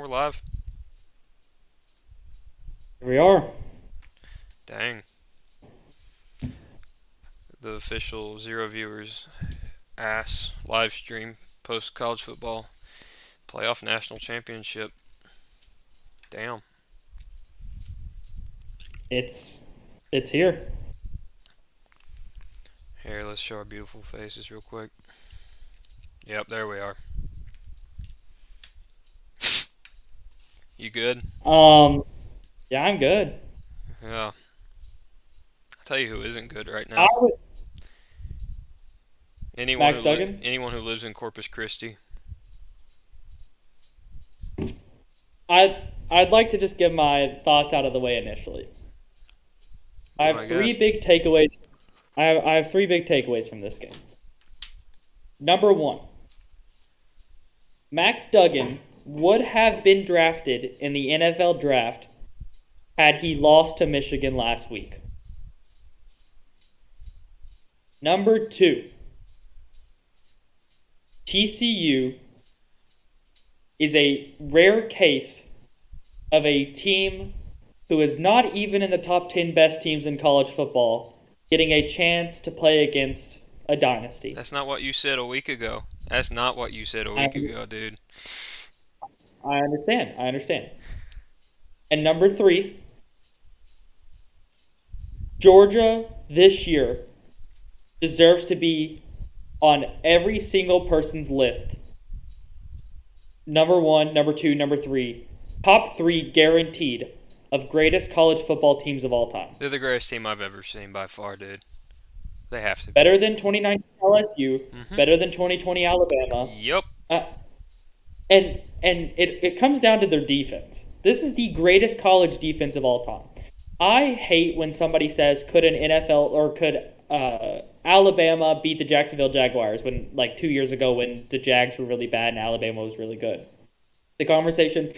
we're live. Here we are. Dang. The official zero viewers ass live stream post college football playoff national championship. Damn. It's it's here. Here, let's show our beautiful faces real quick. Yep, there we are. You good? Um, yeah, I'm good. Yeah. I'll tell you who isn't good right I now. would, Anyone Max who Duggan. anyone who lives in Corpus Christi. I'd like to just get my thoughts out of the way initially. I Be my have three guest. big takeaways. I have three big takeaways from this game. Number one, Max Duggan would have been drafted in the NFL draft had he lost to Michigan last week. Number two, TCU is a rare case of a team who is not even in the top 10 best teams in college football getting a chance to play against a dynasty. That's not what you said a week ago. That's not what you said a I, week ago, dude. I understand. I understand. And number three, Georgia this year deserves to be on every single person's list. Number one, number two, number three. Top three guaranteed of greatest college football teams of all time. They're the greatest team I've ever seen by far, dude. They have to be. Better than 2019 LSU, Mm-hmm. better than 2020 Alabama. Yep. Uh, and it comes down to their defense. This is the greatest college defense of all time. I hate when somebody says, could an NFL or could Alabama beat the Jacksonville Jaguars when, like, 2 years ago when the Jags were really bad and Alabama was really good. The conversation,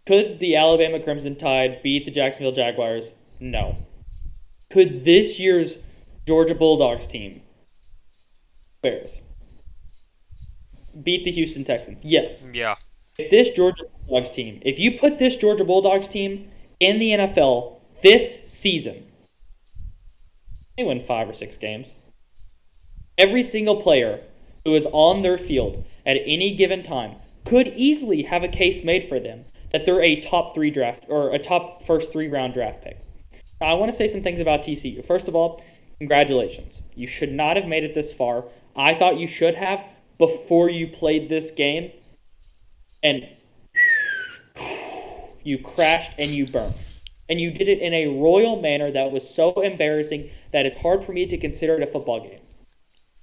could the Alabama Crimson Tide beat the Jacksonville Jaguars? No. Could this year's Georgia Bulldogs team, Bears, beat the Houston Texans? Yes. Yeah. If this Georgia Bulldogs team, if you put this Georgia Bulldogs team in the NFL this season, they win 5 or 6 games. Every single player who is on their field at any given time could easily have a case made for them that they're a top three draft or a top first 3 round draft pick. Now, I want to say some things about TCU. First of all, congratulations. You should not have made it this far. I thought you should have before you played this game, and you crashed and you burned. And you did it in a royal manner that was so embarrassing that it's hard for me to consider it a football game.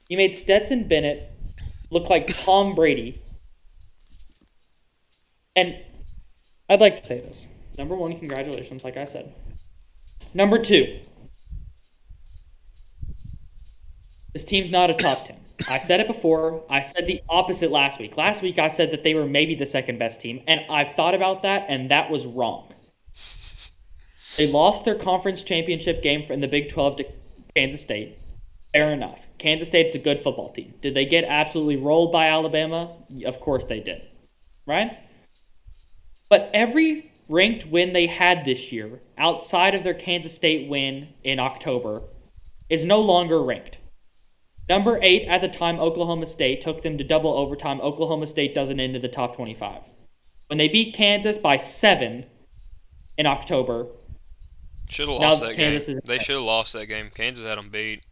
You made Stetson Bennett look like Tom Brady. And I'd like to say this. Number one, congratulations, like I said. Number two, this team's not a top 10. I said it before. I said the opposite last week. Last week, I said that they were maybe the second best team, and I've thought about that, and that was wrong. They lost their conference championship game in the Big 12 to Kansas State. Fair enough. Kansas State's a good football team. Did they get absolutely rolled by Alabama? Of course they did. Right? But every ranked win they had this year, outside of their Kansas State win in October, is no longer ranked. Number 8 at the time, Oklahoma State, took them to double overtime. Oklahoma State doesn't into the top 25. When they beat Kansas by 7 in October, Should have now lost that game. Kansas is. They should have lost that game. Kansas had them beat.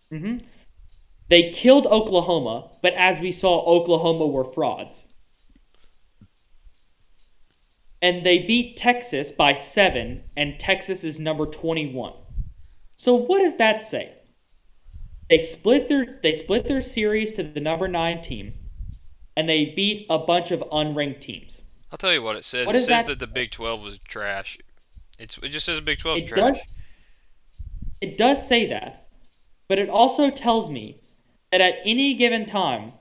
Hmm. They killed Oklahoma, but as we saw, Oklahoma were frauds. And they beat Texas by 7, and Texas is number 21. So what does that say? They split their series to the number 9 team, and they beat a bunch of unranked teams. I'll tell you what it says. What It does says that that the say? Big 12 was trash. It just says Big 12's It trash. does say that, but it also tells me that at any given time,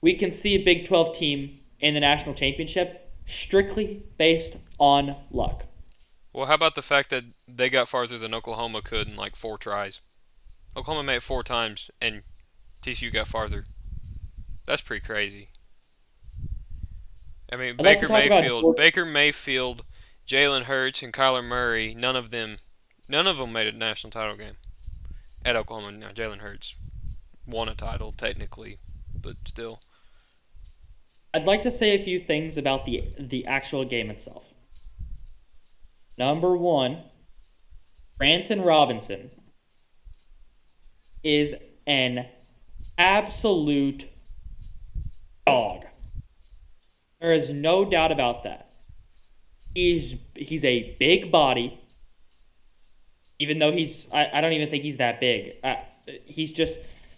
we can see a Big 12 team in the national championship strictly based on luck. Well, how about the fact that they got farther than Oklahoma could in like 4 tries? Oklahoma made it 4 times, and TCU got farther. That's pretty crazy. I mean, I'd like to talk about Georgia. Baker Mayfield, Jalen Hurts, and Kyler Murray. None of them made a national title game at Oklahoma. Now, Jalen Hurts won a title technically, but still. I'd like to say a few things about the actual game itself. Number one, Branson Robinson is an absolute dog. There is no doubt about that. He's a big body, even though I don't even think he's that big. He's just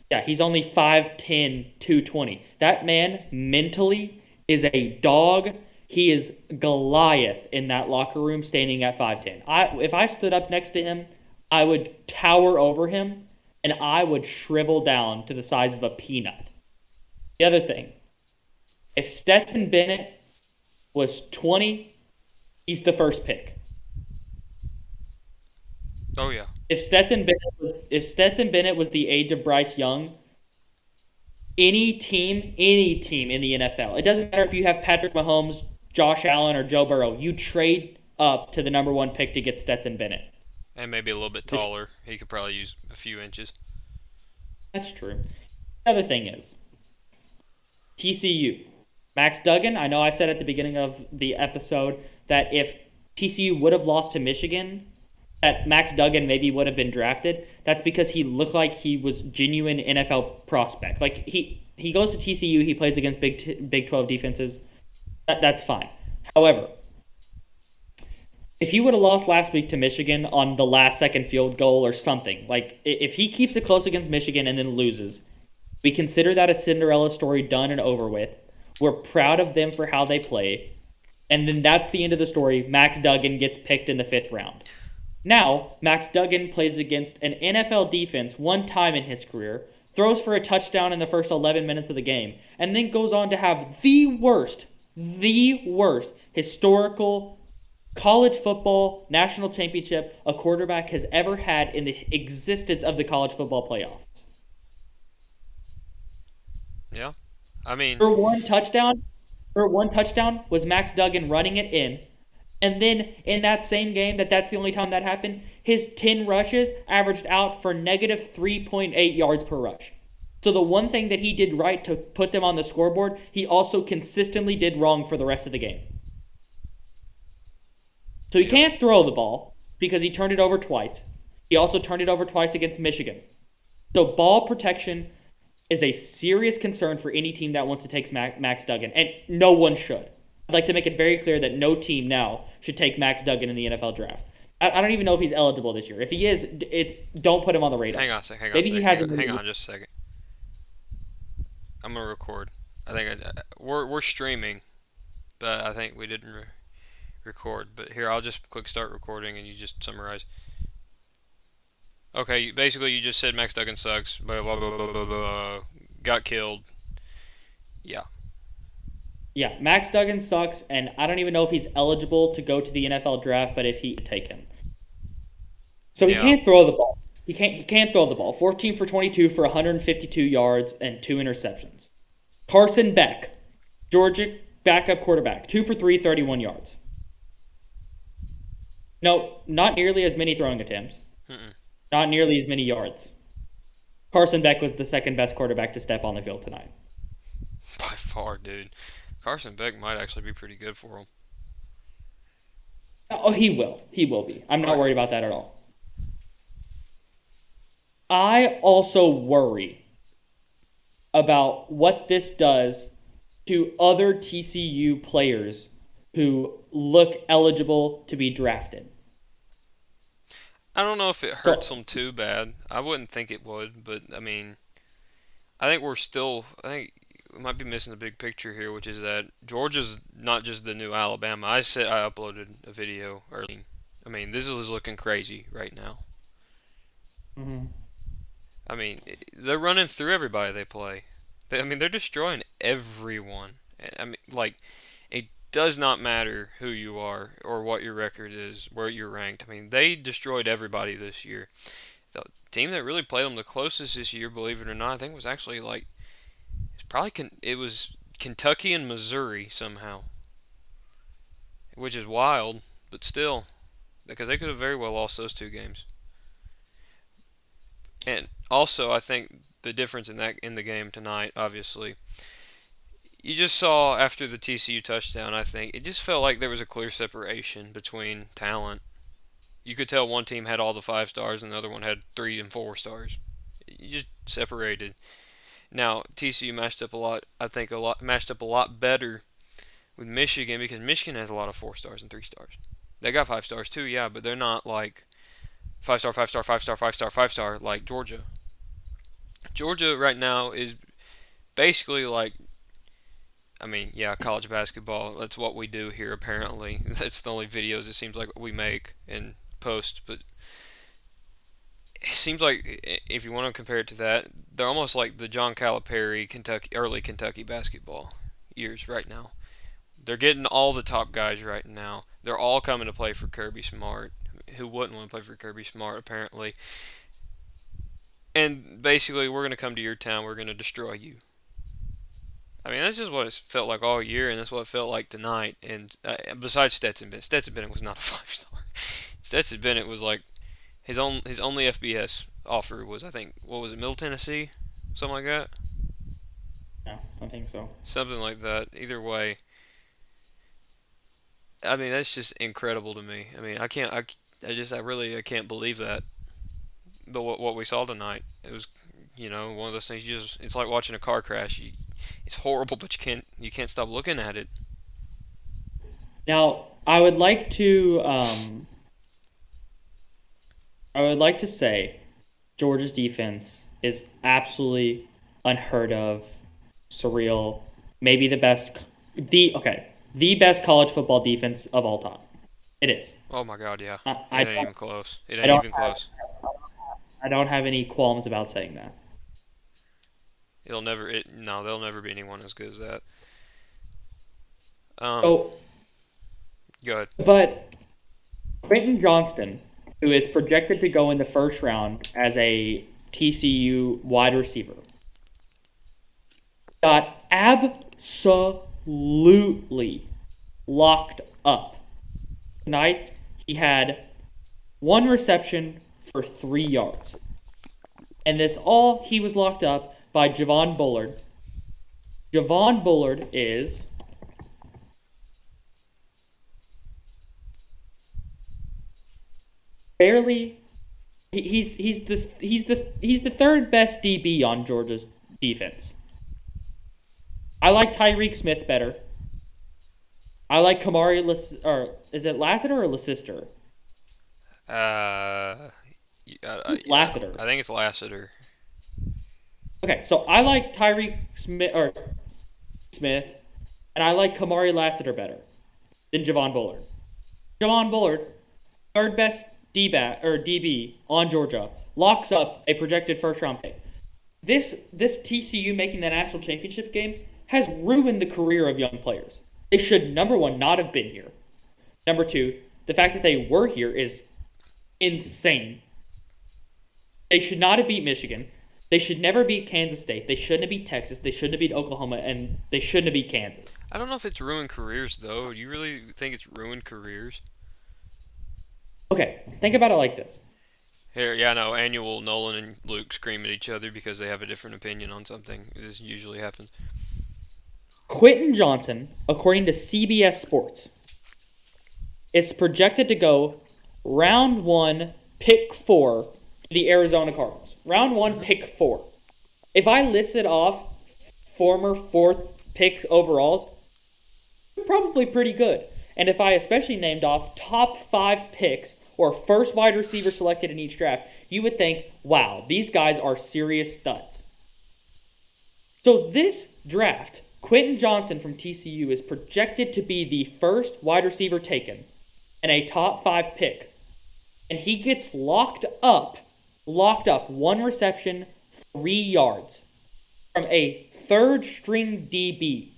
yeah, he's only 5'10", 220. That man mentally is a dog. He is Goliath in that locker room standing at 5'10". If I stood up next to him, I would tower over him and I would shrivel down to the size of a peanut. The other thing, if Stetson Bennett was 20, he's the first pick. Oh yeah. If Stetson Bennett was the age of Bryce Young, any team in the NFL, it doesn't matter if you have Patrick Mahomes, Josh Allen, or Joe Burrow, you trade up to the number one pick to get Stetson Bennett. And maybe a little bit taller. He could probably use a few inches. That's true. The other thing is TCU. Max Duggan, I know I said at the beginning of the episode that if TCU would have lost to Michigan, that Max Duggan maybe would have been drafted. That's because he looked like he was genuine NFL prospect. Like he goes to TCU, he plays against Big 12 defenses. That's fine. However, if he would have lost last week to Michigan on the last second field goal or something, like if he keeps it close against Michigan and then loses, we consider that a Cinderella story done and over with. We're proud of them for how they play. And then that's the end of the story. Max Duggan gets picked in the 5th round. Now, Max Duggan plays against an NFL defense one time in his career, throws for a touchdown in the first 11 minutes of the game, and then goes on to have the worst historical college football national championship a quarterback has ever had in the existence of the college football playoffs. Yeah. I mean, Her one touchdown was Max Duggan running it in. And then in that same game, that's the only time that happened, his 10 rushes averaged out for negative 3.8 yards per rush. So the one thing that he did right to put them on the scoreboard, he also consistently did wrong for the rest of the game. So he can't throw the ball because he turned it over twice. He also turned it over twice against Michigan. So ball protection is a serious concern for any team that wants to take Max Duggan, and no one should. I'd like to make it very clear that no team now should take Max Duggan in the NFL draft. I don't even know if he's eligible this year. If he is, don't put him on the radar. hang on a second. Hang on just a second. I'm gonna record. I think we're streaming, but I think we didn't record. But here, I'll just click start recording, and you just summarize. Okay, basically you just said Max Duggan sucks. Blah blah blah blah blah. Blah got killed. Yeah. Yeah, Max Duggan sucks, and I don't even know if he's eligible to go to the NFL draft, but if he take him. So he can't throw the ball. He can't throw the ball. 14 for 22 for 152 yards and 2 interceptions. Carson Beck, Georgia backup quarterback, 2 for 3, 31 yards. No, not nearly as many throwing attempts. Not nearly as many yards. Carson Beck was the second best quarterback to step on the field tonight. By far, dude. Carson Beck might actually be pretty good for him. Oh, he will. He will be. I'm not worried about that at all. I also worry about what this does to other TCU players who look eligible to be drafted. I don't know if it hurts them too bad. I wouldn't think it would, but I mean, I think we might be missing the big picture here, which is that Georgia's not just the new Alabama. I uploaded a video early. I mean, this is looking crazy right now. Mm-hmm. I mean, they're running through everybody they play. They're destroying everyone. I mean, like, it does not matter who you are or what your record is, where you're ranked. I mean, they destroyed everybody this year. The team that really played them the closest this year, believe it or not, I think was actually like it was Kentucky and Missouri somehow, which is wild, but still, because they could have very well lost those two games. And also, I think the difference in the game tonight, obviously, you just saw after the TCU touchdown. I think it just felt like there was a clear separation between talent. You could tell one team had all the 5 stars and the other one had 3 and 4 stars. You just separated. Now TCU matched up a lot. I think a lot matched up a lot better with Michigan because Michigan has a lot of 4 stars and 3 stars. They got 5 stars too, yeah, but they're not like 5 star, 5 star, 5 star, 5 star, 5 star like Georgia. Georgia right now is basically like, I mean, yeah, college basketball. That's what we do here. Apparently, that's the only videos it seems like we make and post. But it seems like if you want to compare it to that, they're almost like the John Calipari Kentucky early Kentucky basketball years right now. They're getting all the top guys right now. They're all coming to play for Kirby Smart. Who wouldn't want to play for Kirby Smart, apparently? And basically, we're going to come to your town. We're going to destroy you. I mean, that's just what it felt like all year, and that's what it felt like tonight. And besides Stetson Bennett was not a 5 star. Stetson Bennett was like his only FBS offer was, I think, what was it, Middle Tennessee, something like that, Yeah, I think so. something like that. Either way, I mean, that's just incredible to me. I mean, I can't believe that what we saw tonight. It was, one of those things. It's like watching a car crash. It's horrible, but you can't stop looking at it. Now, I would like to say Georgia's defense is absolutely unheard of, surreal, maybe the best college football defense of all time. It is. Oh my God, yeah. I It ain't don't even close. It I ain't don't even have close. I don't have any qualms about saying that. No, there'll never be anyone as good as that. Um, So, go ahead. but Quentin Johnston, who is projected to go in the first round as a TCU wide receiver, got absolutely locked up. Tonight, he had one reception for 3 yards. And this all he was locked up by Javon Bullard. Javon Bullard is barely he's the third best DB on Georgia's defense. I like Tyreek Smith better. I like or is it Lassiter or Lassister? Uh, It's yeah, Lassiter. I think it's Lassiter. Okay, so I like Tyreek Smith, and I like Kamari Lassiter better than Javon Bullard. Javon Bullard, third best DB on Georgia, locks up a projected first round pick. This TCU making the national championship game has ruined the career of young players. They should, number one, not have been here. Number two, the fact that they were here is insane. They should not have beat Michigan. They should never beat Kansas State. They shouldn't have beat Texas. They shouldn't have beat Oklahoma, and they shouldn't have beat Kansas. I don't know if it's ruined careers though. Do you really think it's ruined careers? Okay, think about it like this. Here, yeah, no. Annual Nolan and Luke scream at each other because they have a different opinion on something. This usually happens. Quentin Johnson, according to CBS Sports, is projected to go round one, pick four to the Arizona Cardinals. Round one, pick four. If I listed off former fourth picks overalls, probably pretty good. And if I especially named off top five picks or first wide receiver selected in each draft, you would think, wow, these guys are serious studs. So this draft, Quentin Johnson from TCU is projected to be the first wide receiver taken and a top five pick. And he gets locked up, one reception, 3 yards from a third string DB,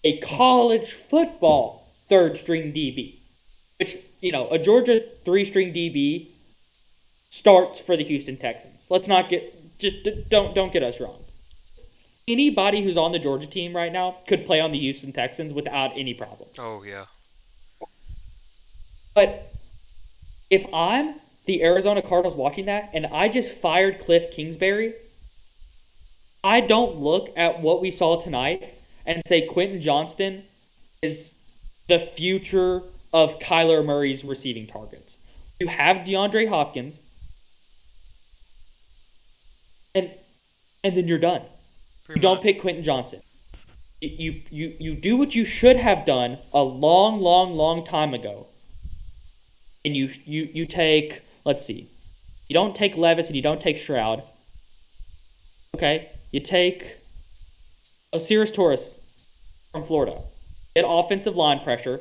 a college football third string DB, which, a Georgia three string DB starts for the Houston Texans. Let's not don't get us wrong. Anybody who's on the Georgia team right now could play on the Houston Texans without any problems. Oh yeah. But if I'm the Arizona Cardinals watching that and I just fired Cliff Kingsbury, I don't look at what we saw tonight and say Quentin Johnston is the future of Kyler Murray's receiving targets. You have DeAndre Hopkins, and then you're done. Pretty You don't much. pick Quentin Johnson. You do what you should have done a long, long, long time ago. And you take, let's see, you don't take Levis and you don't take Stroud. Okay, you take Osiris Torres from Florida. Get offensive line pressure.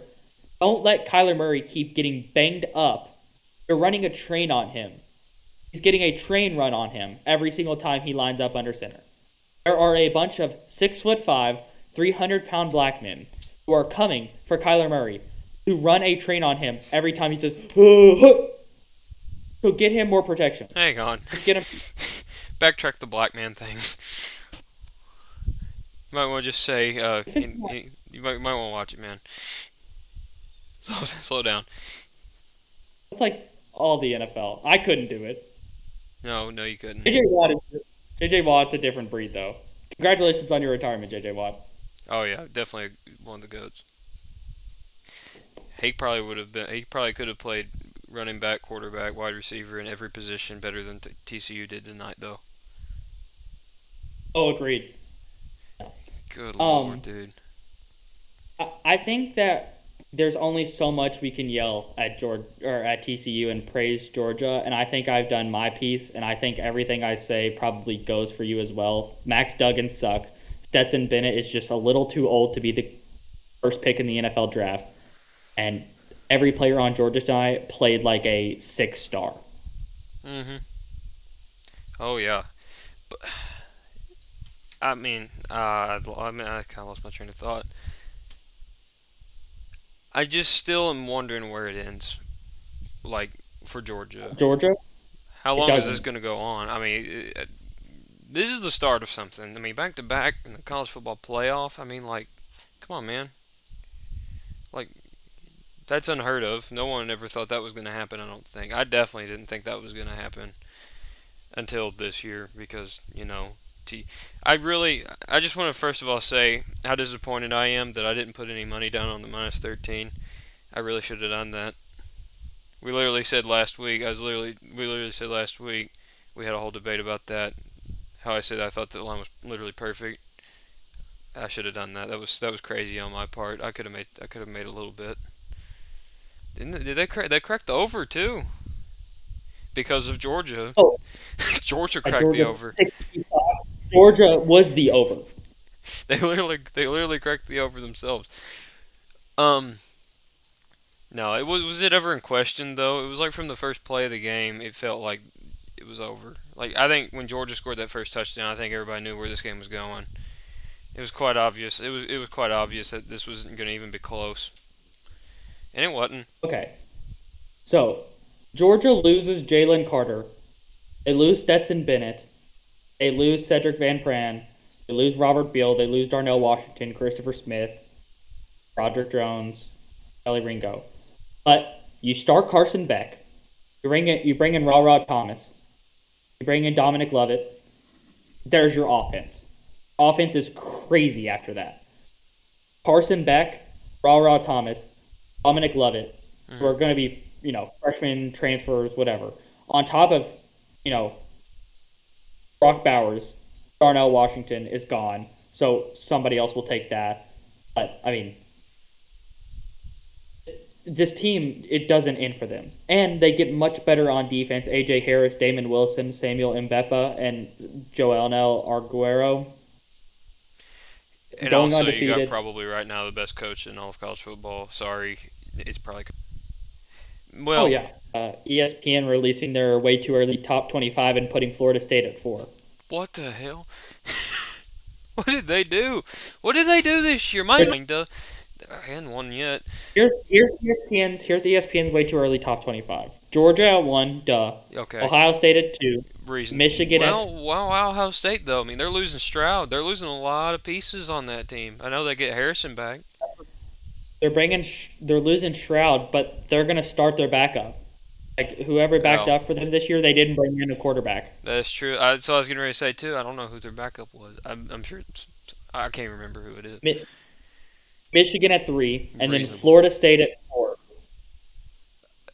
Don't let Kyler Murray keep getting banged up. You're running a train on him. He's getting a train run on him every single time he lines up under center. There are a bunch of 6'5", 300-pound black men who are coming for Kyler Murray to run a train on him every time he says, so get him more protection. Hang on. Just get him. Backtrack the black man thing. You might want to just say, you might want to watch it, man. Slow down. It's like all the NFL. I couldn't do it. No, you couldn't. JJ Watt's a different breed, though. Congratulations on your retirement, JJ Watt. Oh yeah, definitely one of the goats. He probably would have been. He probably could have played running back, quarterback, wide receiver in every position better than TCU did tonight, though. Oh, agreed. Good lord, dude. I think that there's only so much we can yell at at TCU and praise Georgia, and I think I've done my piece, and I think everything I say probably goes for you as well. Max Duggan sucks. Stetson Bennett is just a little too old to be the first pick in the NFL draft, and every player on Georgia tonight played like a 6-star. Oh yeah, but I kind of lost my train of thought. I just still am wondering where it ends, like for Georgia. Georgia? How It long is this doesn't. going to go on? I mean, this is the start of something. I mean, back to back in the college football playoff. I mean, like, come on, man. Like, that's unheard of. No one ever thought that was going to happen, I don't think. I definitely didn't think that was going to happen until this year because, I just want to first of all say how disappointed I am that I didn't put any money down on the minus 13. I really should have done that. We literally said last week, we literally said last week, we had a whole debate about that. How I said I thought the line was literally perfect. I should have done that. That was crazy on my part. I could have made a little bit. Did they crack? They cracked the over too. Because of Georgia. Oh, Georgia cracked the Georgia over. 65. Georgia was the over. They literally cracked the over themselves. No, was it ever in question though? It was like from the first play of the game, it felt like it was over. Like I think when Georgia scored that first touchdown, I think everybody knew where this game was going. It was quite obvious. It was quite obvious that this wasn't going to even be close, and it wasn't. Okay. So, Georgia loses Jalen Carter. They lose Stetson Bennett. They lose Cedric Van Pran. They lose Robert Beal. They lose Darnell Washington, Christopher Smith, Roderick Jones, Ellie Ringo. But you start Carson Beck. You bring in Ra Thomas. You bring in Dominic Lovett. There's your offense. Offense is crazy after that. Carson Beck, Ra Thomas, Dominic Lovett, who are going to be, freshmen, transfers, whatever. On top of, Brock Bowers, Darnell Washington is gone, so somebody else will take that. But, this team, it doesn't end for them. And they get much better on defense. A.J. Harris, Damon Wilson, Samuel Mbeppa, and Joelnel Arguero. And Going also, undefeated. you got probably right now the best coach in all of college football. Sorry, it's probably. Well, Oh, yeah. ESPN releasing their way too early top 25 and putting Florida State at 4. what the hell? What did they do? What did they do this year? My mind, I hadn't won yet. Here's ESPN's way too early top 25. Georgia at 1, duh. Okay, Ohio State at 2. reason. Michigan at Well, Ohio State though. I mean, they're losing Stroud. They're losing a lot of pieces on that team. I know they get Harrison back. they're losing Shroud, but they're gonna start their backup. Like whoever backed Oh, up for them this year, they didn't bring in a quarterback. that's true. So I was getting ready to say too. I don't know who their backup was. I'm sure. I can't remember who it is. Mi- Michigan at 3, and then Reasonable. Florida State at 4.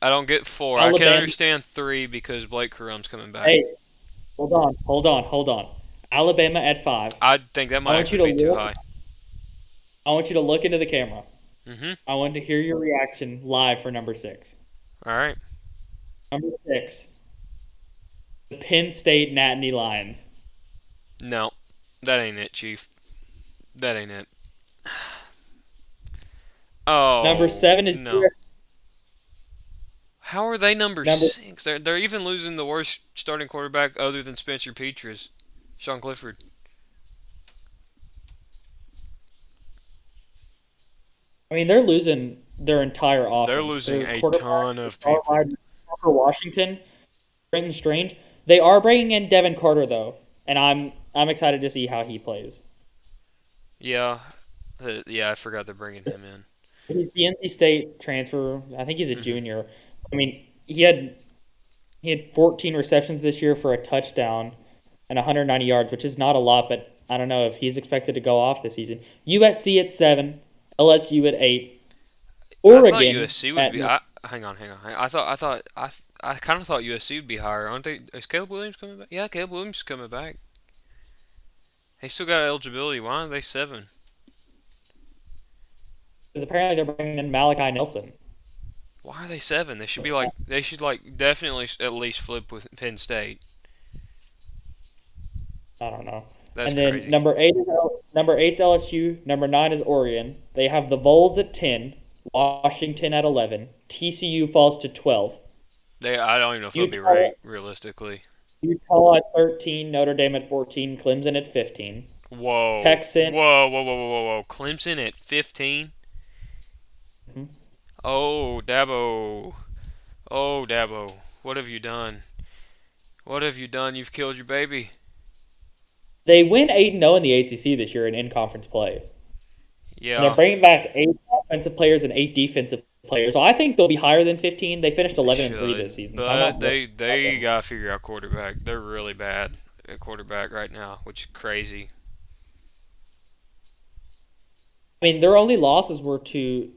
I don't get four. I can Alabama. understand three because Blake Corum's coming back. Hey, hold on. Alabama at 5. I think that I might want you actually be to too look. high. I want you to look into the camera. Mm-hmm. I want to hear your reaction live for number 6. All right. Number 6, the Penn State Nittany Lions. No, that ain't it, Chief. That ain't it. Number Oh 7 is no. How are they number number. six? They're even losing the worst starting quarterback other than Spencer Petras, Sean Clifford. I mean, they're losing their entire They're offense. losing Their a quarterback, ton their of star people. wide receiver for Washington, Brenton Strange. They are bringing in Devin Carter though, and I'm excited to see how he plays. Yeah, yeah. I forgot they're bringing him in. He's the NC State transfer. I think he's a Hmm. junior. I mean, he had 14 receptions this year for a touchdown and 190 yards, which is not a lot, but I don't know if he's expected to go off this season. USC at 7, LSU at 8, I thought Oregon USC would at be. 9. Hang on. I kind of thought USC would be higher. Aren't they? Is Caleb Williams coming back? Yeah, Caleb Williams is coming back. He still got eligibility. Why aren't they 7? Because apparently they're bringing in Malachi Nelson. Why are they 7? They should be like. They should like definitely at least flip with Penn State. I don't know. That's And then crazy. number eight's LSU. Number 9 is Oregon. They have the Vols at 10, Washington at 11. TCU falls to 12. I don't even know if they'll be Utah ranked realistically. Utah at 13, Notre Dame at 14, Clemson at 15. Whoa. Texan. Whoa. Clemson at 15? Oh, Dabo. Oh, Dabo. What have you done? What have you done? You've killed your baby. They win 8-0 in the ACC this year in conference play. And they're Yeah, bringing back 8 offensive players and 8 defensive players. So I think they'll be higher than 15. They finished they 11 and 3 should. this season, so I'm But not worried about they them. gotta figure out quarterback. They're really bad at quarterback right now, which is crazy. I mean, their only losses were to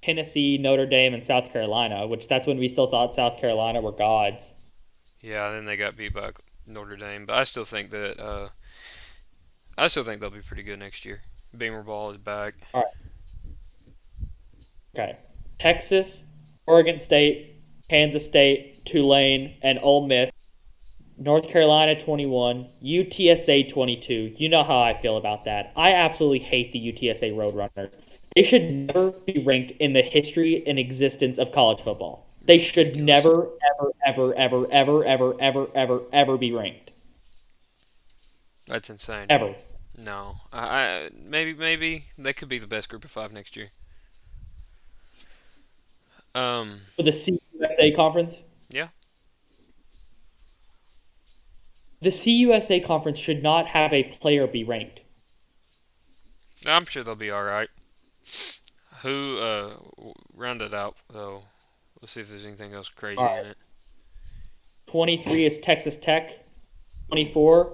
Tennessee, Notre Dame, and South Carolina, which that's when we still thought South Carolina were gods. Yeah, then they got beat by Notre Dame. But I still think they'll be pretty good next year. Beamer Ball is back. All right, okay. Texas, Oregon State, Kansas State, Tulane, and Ole Miss. North Carolina 21, UTSA 22. You know how I feel about that. I absolutely hate the UTSA Roadrunners. They should never be ranked in the history and existence of college football. They It's should ridiculous. never, ever be ranked. That's insane. Ever. No, maybe they could be the best group of 5 next year. Um, For the CUSA conference, yeah, the CUSA conference should not have a player be ranked. I'm sure they'll be all right. Who round it out though? Let's see if there's anything else crazy All in right. it. 23 is Texas Tech. 24,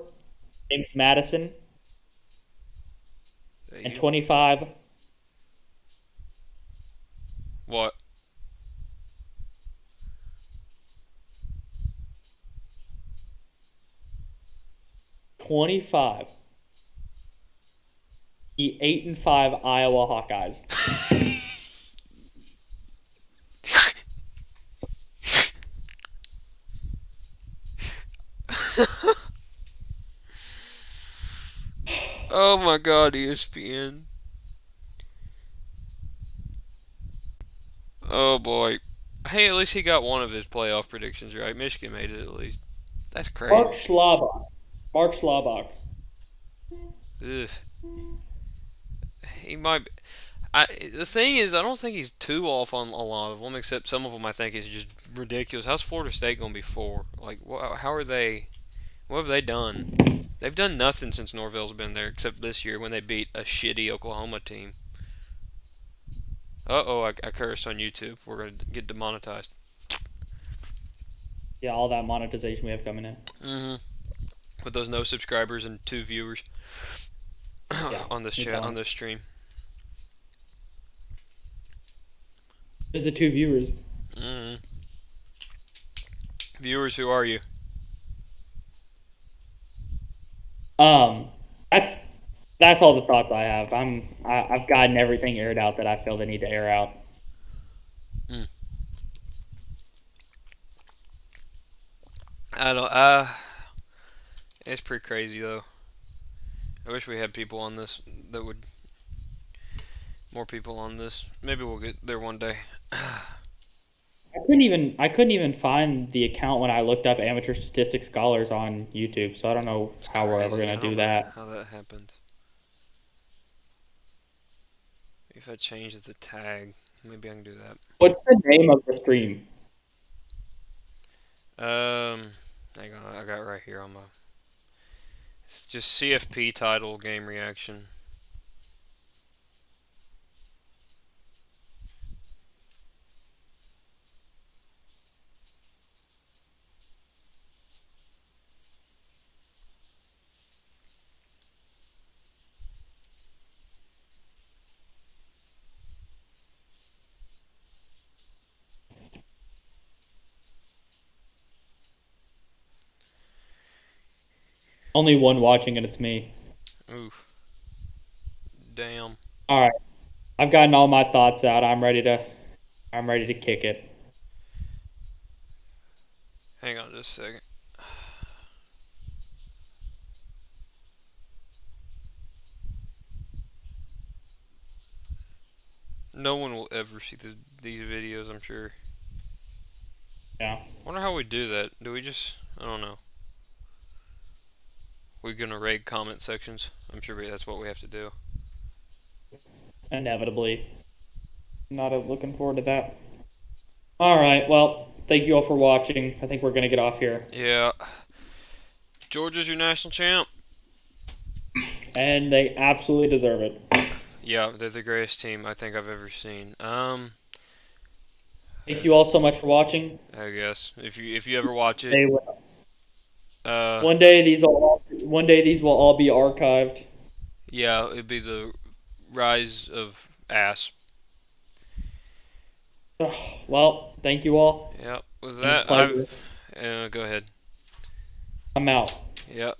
James Madison. And You 25, what? 25, the 8-5 Iowa Hawkeyes. Oh my God, ESPN. Oh boy. Hey, at least he got one of his playoff predictions right. Michigan made it at least. That's Mark crazy. Schlabach. Mark Schlabach. Ugh. He might. The thing is, I don't think he's too off on a lot of them, except some of them I think is just ridiculous. How's Florida State going to be 4? Like, how are they? What have they done? They've done nothing since Norvell's been there, except this year when they beat a shitty Oklahoma team. Uh-oh, I cursed on YouTube. We're going to get demonetized. Yeah, all that monetization we have coming in. Mm-hmm. With those no subscribers and 2 viewers Yeah, on this you're chat, on telling. this stream. There's the 2 viewers. Mm-hmm. Viewers, who are you? Um, that's that's all the thoughts I have. I've gotten everything aired out that I feel the need to air out. Mm. I don't. It's pretty crazy though. I wish we had people on this that would more people on this. Maybe we'll get there one day. I couldn't even find the account when I looked up amateur statistics scholars on YouTube, so I don't know It's how we're ever crazy. I gonna do don't know that. how that happened. If I change the tag, maybe I can do that. What's the name of the stream? Um, Hang on, I got it right here on my. It's just CFP title game reaction. Only one watching, and it's me. Oof, damn. All right, I've gotten all my thoughts out. I'm ready to kick it. Hang on just a second. No one will ever see these videos, I'm sure. Yeah, Wonder how we do that. Do we just? I don't know. We're gonna raid comment sections. I'm sure that's what we have to do. inevitably. Not looking forward to that. All right, well, thank you all for watching. I think we're gonna get off here, Yeah. Georgia's your national champ. and they absolutely deserve it. Yeah, they're the greatest team I think I've ever seen. Thank you all so much for watching. I guess if you ever watch it, They, uh, one day these will all be archived. yeah, it'd be the rise of ass. Well, thank you all. Yeah. With It's been a that, pleasure. go ahead. I'm out. Yep.